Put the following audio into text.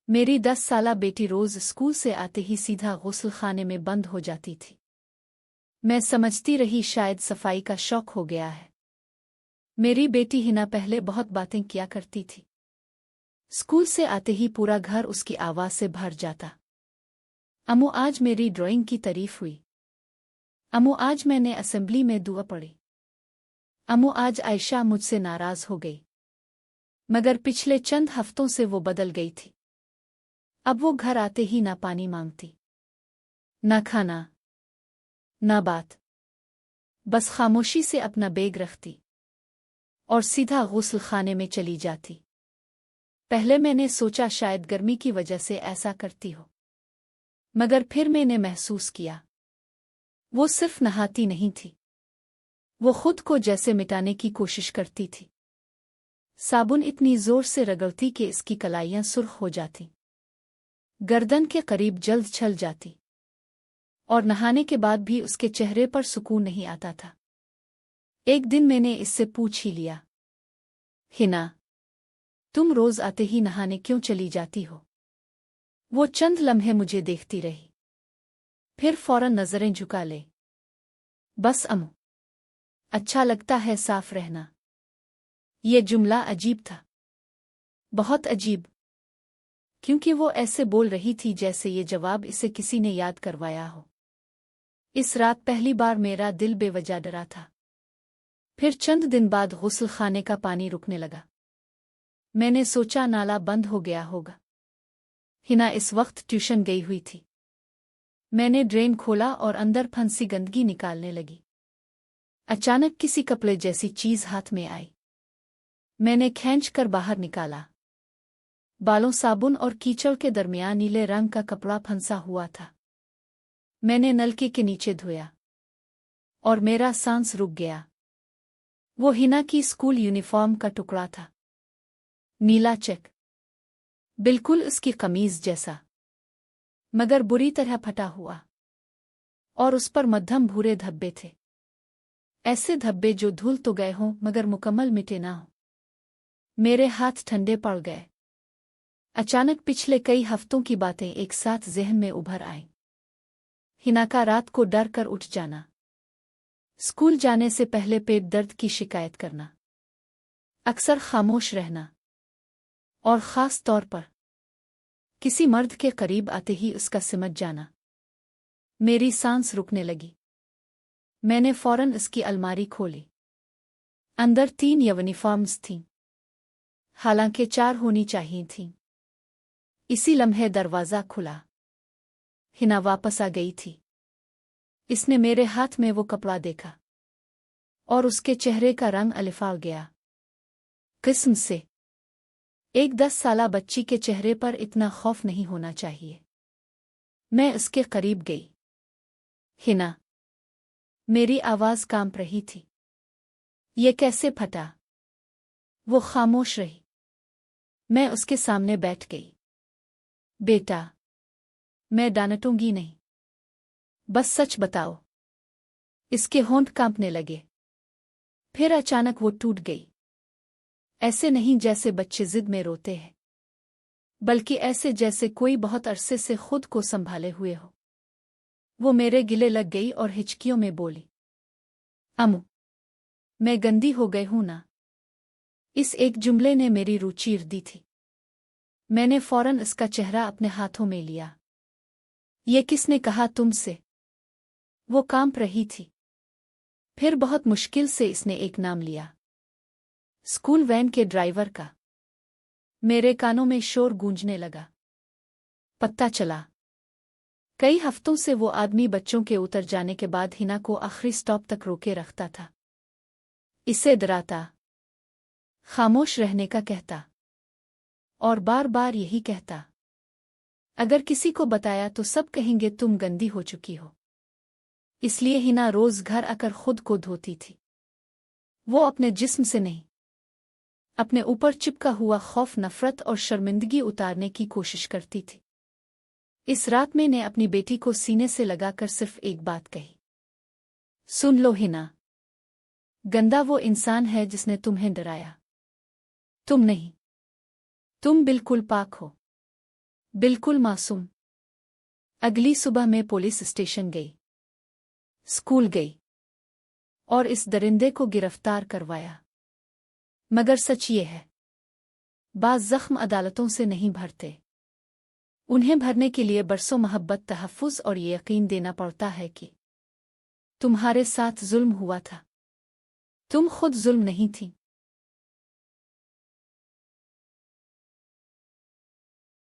मेरी 10 साला बेटी रोज स्कूल से आते ही सीधा गुस्ल खाने में बंद हो जाती थी। मैं समझती रही शायद सफाई का शौक हो गया है। मेरी बेटी हिना पहले बहुत बातें किया करती थी। स्कूल से आते ही पूरा घर उसकी आवाज से भर जाता। अम्मू आज मेरी ड्राइंग की तारीफ हुई। अम्मू आज मैंने असेंबली में दुआ पढ़ी। अम्मू आज आयशा मुझसे नाराज हो गई। मगर पिछले चंद हफ्तों से वो बदल गई थी। अब वो घर आते ही ना पानी मांगती, ना खाना, ना बात। बस खामोशी से अपना बैग रखती और सीधा गुस्ल खाने में चली जाती। पहले मैंने सोचा शायद गर्मी की वजह से ऐसा करती हो, मगर फिर मैंने महसूस किया वो सिर्फ नहाती नहीं थी, वो खुद को जैसे मिटाने की कोशिश करती थी। साबुन इतनी जोर से रगड़ती कि इसकी कलाइयां सुर्ख हो जाती, गर्दन के करीब जल्द छल जाती, और नहाने के बाद भी उसके चेहरे पर सुकून नहीं आता था। एक दिन मैंने इससे पूछ ही लिया, हिना, तुम रोज आते ही नहाने क्यों चली जाती हो? वो चंद लम्हे मुझे देखती रही, फिर फौरन नजरें झुका ले। बस अम्मू, अच्छा लगता है साफ रहना। ये जुमला अजीब था, बहुत अजीब, क्योंकि वो ऐसे बोल रही थी जैसे ये जवाब इसे किसी ने याद करवाया हो। इस रात पहली बार मेरा दिल बेवजह डरा था। फिर चंद दिन बाद गुस्ल खाने का पानी रुकने लगा। मैंने सोचा नाला बंद हो गया होगा। हिना इस वक्त ट्यूशन गई हुई थी। मैंने ड्रेन खोला और अंदर फंसी गंदगी निकालने लगी। अचानक किसी कपड़े जैसी चीज हाथ में आई। मैंने खींच कर बाहर निकाला। बालों, साबुन और कीचड़ के दरमियान नीले रंग का कपड़ा फंसा हुआ था। मैंने नलके के नीचे धोया और मेरा सांस रुक गया। वो हिना की स्कूल यूनिफॉर्म का टुकड़ा था, नीला चेक, बिल्कुल उसकी कमीज जैसा, मगर बुरी तरह फटा हुआ, और उस पर मध्यम भूरे धब्बे थे। ऐसे धब्बे जो धुल तो गए हों मगर मुकम्मल मिटे ना हों। मेरे हाथ ठंडे पड़ गए। अचानक पिछले कई हफ्तों की बातें एक साथ ज़हन में उभर आईं। हिना का रात को डर कर उठ जाना, स्कूल जाने से पहले पेट दर्द की शिकायत करना, अक्सर खामोश रहना, और ख़ास तौर पर किसी मर्द के करीब आते ही उसका सिमट जाना। मेरी सांस रुकने लगी। मैंने फौरन उसकी अलमारी खोली। अंदर 3 यूनिफॉर्म्स थीं, हालांकि 4 होनी चाहिए थीं। इसी लम्हे दरवाज़ा खुला। हिना वापस आ गई थी। इसने मेरे हाथ में वो कपड़ा देखा और उसके चेहरे का रंग अलिफा गया। किस्म से एक 10 साला बच्ची के चेहरे पर इतना खौफ नहीं होना चाहिए। मैं उसके करीब गई। हिना, मेरी आवाज कांप रही थी। ये कैसे फटा? वो खामोश रही। मैं उसके सामने बैठ गई। बेटा, मैं डांटूंगी नहीं, बस सच बताओ। इसके होंठ कांपने लगे। फिर अचानक वो टूट गई। ऐसे नहीं जैसे बच्चे जिद में रोते हैं, बल्कि ऐसे जैसे कोई बहुत अरसे से खुद को संभाले हुए हो। वो मेरे गिले लग गई और हिचकियों में बोली, अम्मू, मैं गंदी हो गई हूं ना? इस एक जुमले ने मेरी रूह चीर दी थी। मैंने फौरन इसका चेहरा अपने हाथों में लिया। ये किसने कहा तुमसे? वो कांप रही थी। फिर बहुत मुश्किल से इसने एक नाम लिया, स्कूल वैन के ड्राइवर का। मेरे कानों में शोर गूंजने लगा। पता चला कई हफ्तों से वो आदमी बच्चों के उतर जाने के बाद हिना को आखिरी स्टॉप तक रोके रखता था। इसे डराता, खामोश रहने का कहता, और बार बार यही कहता, अगर किसी को बताया तो सब कहेंगे तुम गंदी हो चुकी हो। इसलिए हिना रोज घर आकर खुद को धोती थी। वो अपने जिस्म से नहीं, अपने ऊपर चिपका हुआ खौफ, नफरत और शर्मिंदगी उतारने की कोशिश करती थी। इस रात मैंने अपनी बेटी को सीने से लगाकर सिर्फ एक बात कही, सुन लो हिना, गंदा वो इंसान है जिसने तुम्हें डराया, तुम नहीं। तुम बिल्कुल पाक हो। बिल्कुल मासूम। अगली सुबह मैं पुलिस स्टेशन गई, स्कूल गई और इस दरिंदे को गिरफ्तार करवाया। मगर सच ये है, बाज़ ज़ख्म अदालतों से नहीं भरते। उन्हें भरने के लिए बरसों मोहब्बत, तहफ़्फ़ुज़ और ये यकीन देना पड़ता है कि तुम्हारे साथ जुल्म हुआ था। तुम खुद जुल्म नहीं थी।